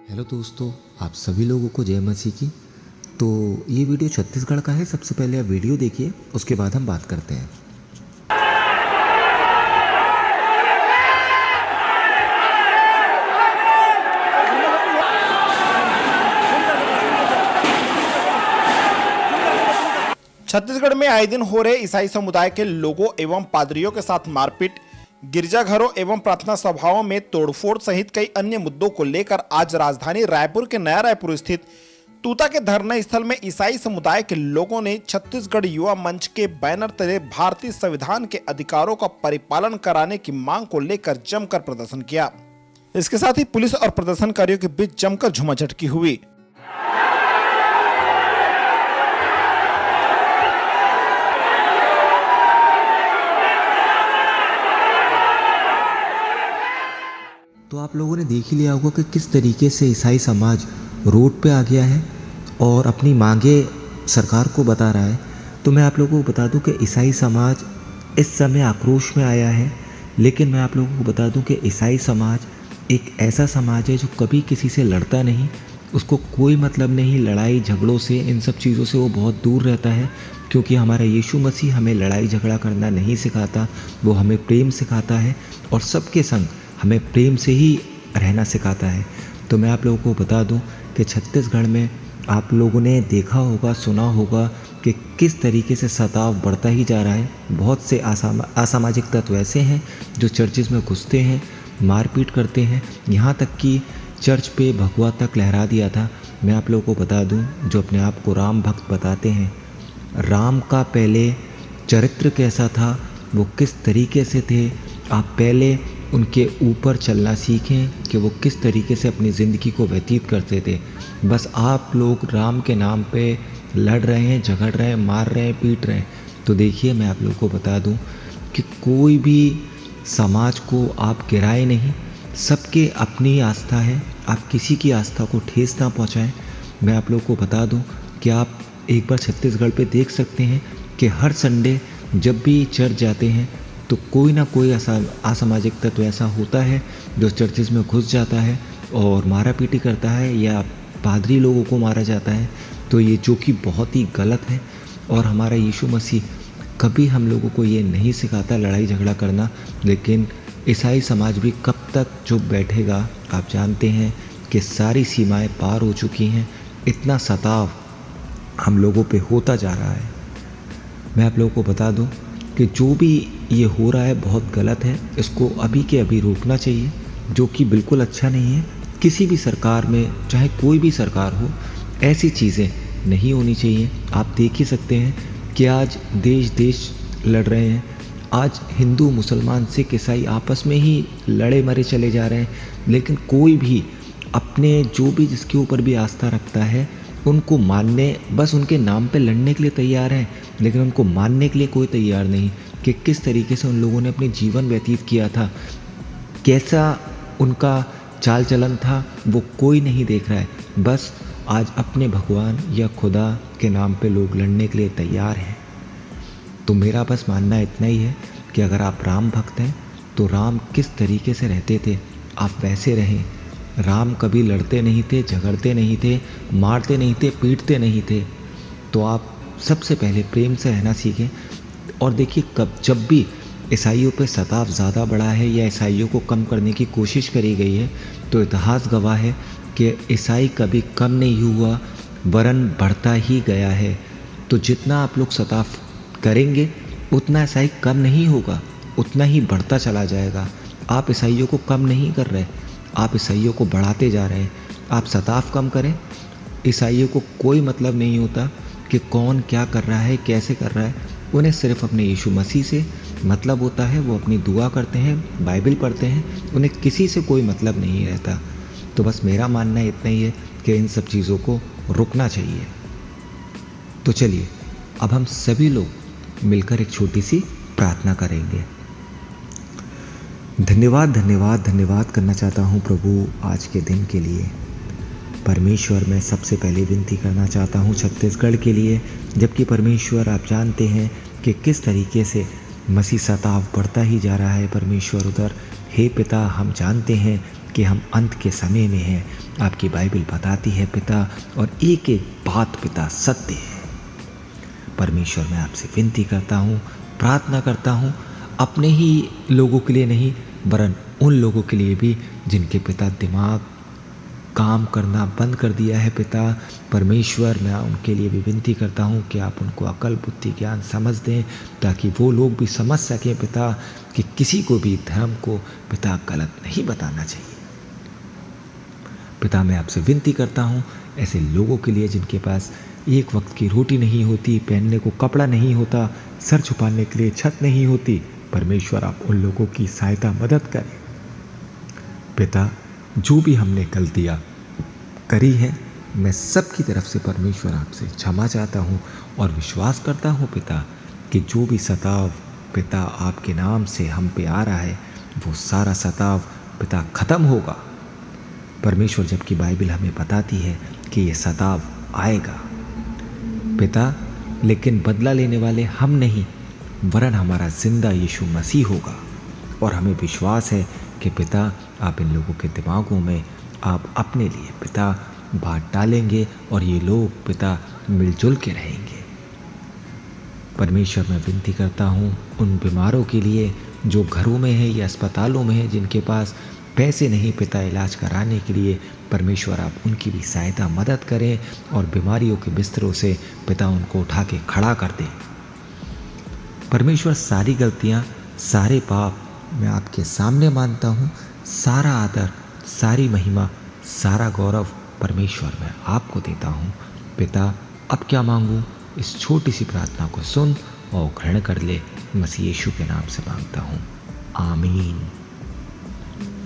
Hello दोस्तों, आप सभी लोगों को जय मसीह की। तो ये वीडियो छत्तीसगढ़ का है। सबसे पहले आप वीडियो देखिए, उसके बाद हम बात करते हैं। छत्तीसगढ़ में आए दिन हो रहे ईसाई समुदाय के लोगों एवं पादरियों के साथ मारपीट, गिरजाघरों एवं प्रार्थना सभाओं में तोड़फोड़ सहित कई अन्य मुद्दों को लेकर आज राजधानी रायपुर के नया रायपुर स्थित तूता के धरना स्थल में ईसाई समुदाय के लोगों ने छत्तीसगढ़ युवा मंच के बैनर तले भारतीय संविधान के अधिकारों का परिपालन कराने की मांग को लेकर जमकर प्रदर्शन किया। इसके साथ ही पुलिस और प्रदर्शनकारियों के बीच जमकर झुमाझटकी हुई। तो आप लोगों ने देख ही लिया होगा कि किस तरीके से ईसाई समाज रोड पे आ गया है और अपनी मांगे सरकार को बता रहा है। तो मैं आप लोगों को बता दूं कि ईसाई समाज इस समय आक्रोश में आया है, लेकिन मैं आप लोगों को बता दूं कि ईसाई समाज एक ऐसा समाज है जो कभी किसी से लड़ता नहीं। उसको कोई मतलब नहीं लड़ाई झगड़ों से, इन सब चीज़ों से वो बहुत दूर रहता है, क्योंकि हमारा यीशु मसीह हमें लड़ाई झगड़ा करना नहीं सिखाता। वो हमें प्रेम सिखाता है और सबके संग हमें प्रेम से ही रहना सिखाता है। तो मैं आप लोगों को बता दूं कि छत्तीसगढ़ में आप लोगों ने देखा होगा, सुना होगा कि किस तरीके से सताव बढ़ता ही जा रहा है। बहुत से असामाजिक तत्व ऐसे हैं जो चर्चिज़ में घुसते हैं, मारपीट करते हैं, यहाँ तक कि चर्च पे भगवा तक लहरा दिया था। मैं आप लोगों को बता दूं, जो अपने आप को राम भक्त बताते हैं, राम का पहले चरित्र कैसा था, वो किस तरीके से थे, आप पहले उनके ऊपर चलना सीखें कि वो किस तरीके से अपनी ज़िंदगी को व्यतीत करते थे। बस आप लोग राम के नाम पे लड़ रहे हैं, झगड़ रहे हैं, मार रहे हैं, पीट रहे हैं। तो देखिए, मैं आप लोगों को बता दूं कि कोई भी समाज को आप गिराए नहीं, सबके अपनी आस्था है, आप किसी की आस्था को ठेस ना पहुंचाएं। मैं आप लोगों को बता दूं कि आप एक बार छत्तीसगढ़ पे देख सकते हैं कि हर संडे जब भी चर्च जाते हैं तो कोई ना कोई असामाजिक तत्व ऐसा होता है जो चर्चिज़ में घुस जाता है और मारा पीटी करता है, या पादरी लोगों को मारा जाता है। तो ये जो कि बहुत ही गलत है, और हमारा यीशु मसीह कभी हम लोगों को ये नहीं सिखाता लड़ाई झगड़ा करना। लेकिन ईसाई समाज भी कब तक चुप बैठेगा? आप जानते हैं कि सारी सीमाएं पार हो चुकी हैं। इतना सताव हम लोगों पे होता जा रहा है। मैं आप लोगों को बता दूं कि जो भी ये हो रहा है बहुत गलत है। इसको अभी के अभी रोकना चाहिए, जो कि बिल्कुल अच्छा नहीं है। किसी भी सरकार में, चाहे कोई भी सरकार हो, ऐसी चीज़ें नहीं होनी चाहिए। आप देख ही सकते हैं कि आज देश देश लड़ रहे हैं। आज हिंदू, मुसलमान, सिख, ईसाई आपस में ही लड़े मरे चले जा रहे हैं। लेकिन कोई भी अपने जो भी जिसके ऊपर भी आस्था रखता है उनको मानने, बस उनके नाम पे लड़ने के लिए तैयार हैं, लेकिन उनको मानने के लिए कोई तैयार नहीं कि किस तरीके से उन लोगों ने अपने जीवन व्यतीत किया था, कैसा उनका चाल चलन था, वो कोई नहीं देख रहा है। बस आज अपने भगवान या खुदा के नाम पे लोग लड़ने के लिए तैयार हैं। तो मेरा बस मानना इतना ही है कि अगर आप राम भक्त हैं तो राम किस तरीके से रहते थे आप वैसे रहें। राम कभी लड़ते नहीं थे, झगड़ते नहीं थे, मारते नहीं थे, पीटते नहीं थे। तो आप सबसे पहले प्रेम से रहना सीखें। और देखिए, जब भी ईसाइयों पे सताव ज़्यादा बढ़ा है या ईसाइयों को कम करने की कोशिश करी गई है, तो इतिहास गवाह है कि ईसाई कभी कम नहीं हुआ, वरन बढ़ता ही गया है। तो जितना आप लोग सताव करेंगे उतना ईसाई कम नहीं होगा, उतना ही बढ़ता चला जाएगा। आप ईसाइयों को कम नहीं कर रहे, आप ईसाइयों को बढ़ाते जा रहे हैं। आप सताव कम करें। ईसाइयों को कोई मतलब नहीं होता कि कौन क्या कर रहा है, कैसे कर रहा है। उन्हें सिर्फ अपने यीशु मसीह से मतलब होता है। वो अपनी दुआ करते हैं, बाइबल पढ़ते हैं, उन्हें किसी से कोई मतलब नहीं रहता। तो बस मेरा मानना इतना ही है कि इन सब चीज़ों को रुकना चाहिए। तो चलिए, अब हम सभी लोग मिलकर एक छोटी सी प्रार्थना करेंगे। धन्यवाद धन्यवाद धन्यवाद करना चाहता हूँ प्रभु आज के दिन के लिए। परमेश्वर, मैं सबसे पहले विनती करना चाहता हूँ छत्तीसगढ़ के लिए, जबकि परमेश्वर आप जानते हैं कि किस तरीके से मसीह सताव बढ़ता ही जा रहा है। परमेश्वर उधर, हे पिता, हम जानते हैं कि हम अंत के समय में हैं, आपकी बाइबल बताती है पिता, और एक एक बात पिता सत्य है। परमेश्वर, मैं आपसे विनती करता हूँ, प्रार्थना करता हूँ, अपने ही लोगों के लिए नहीं वरन उन लोगों के लिए भी जिनके पिता दिमाग काम करना बंद कर दिया है पिता। परमेश्वर, मैं उनके लिए भी विनती करता हूँ कि आप उनको अकल, बुद्धि, ज्ञान, समझ दें, ताकि वो लोग भी समझ सकें पिता कि किसी को भी धर्म को पिता गलत नहीं बताना चाहिए। पिता, मैं आपसे विनती करता हूँ ऐसे लोगों के लिए जिनके पास एक वक्त की रोटी नहीं होती, पहनने को कपड़ा नहीं होता, सर छुपाने के लिए छत नहीं होती। परमेश्वर, आप उन लोगों की सहायता, मदद करें पिता। जो भी हमने गलतियाँ करी है, मैं सबकी तरफ से परमेश्वर आपसे क्षमा चाहता हूँ और विश्वास करता हूँ पिता कि जो भी सताव पिता आपके नाम से हम पे आ रहा है, वो सारा सताव पिता ख़त्म होगा। परमेश्वर, जबकि बाइबल हमें बताती है कि ये सताव आएगा पिता, लेकिन बदला लेने वाले हम नहीं वरन हमारा जिंदा यीशु मसीह होगा। और हमें विश्वास है कि पिता, आप इन लोगों के दिमागों में आप अपने लिए पिता बात डालेंगे और ये लोग पिता मिलजुल के रहेंगे। परमेश्वर, मैं विनती करता हूँ उन बीमारों के लिए जो घरों में है या अस्पतालों में है, जिनके पास पैसे नहीं पिता इलाज कराने के लिए। परमेश्वर, आप उनकी भी सहायता, मदद करें और बीमारियों के बिस्तरों से पिता उनको उठा के खड़ा कर दें। परमेश्वर, सारी गलतियाँ, सारे पाप मैं आपके सामने मानता हूँ। सारा आदर, सारी महिमा, सारा गौरव परमेश्वर मैं आपको देता हूँ पिता। अब क्या मांगूँ, इस छोटी सी प्रार्थना को सुन और ग्रहण कर ले। मसीह यीशु के नाम से मांगता हूँ, आमीन।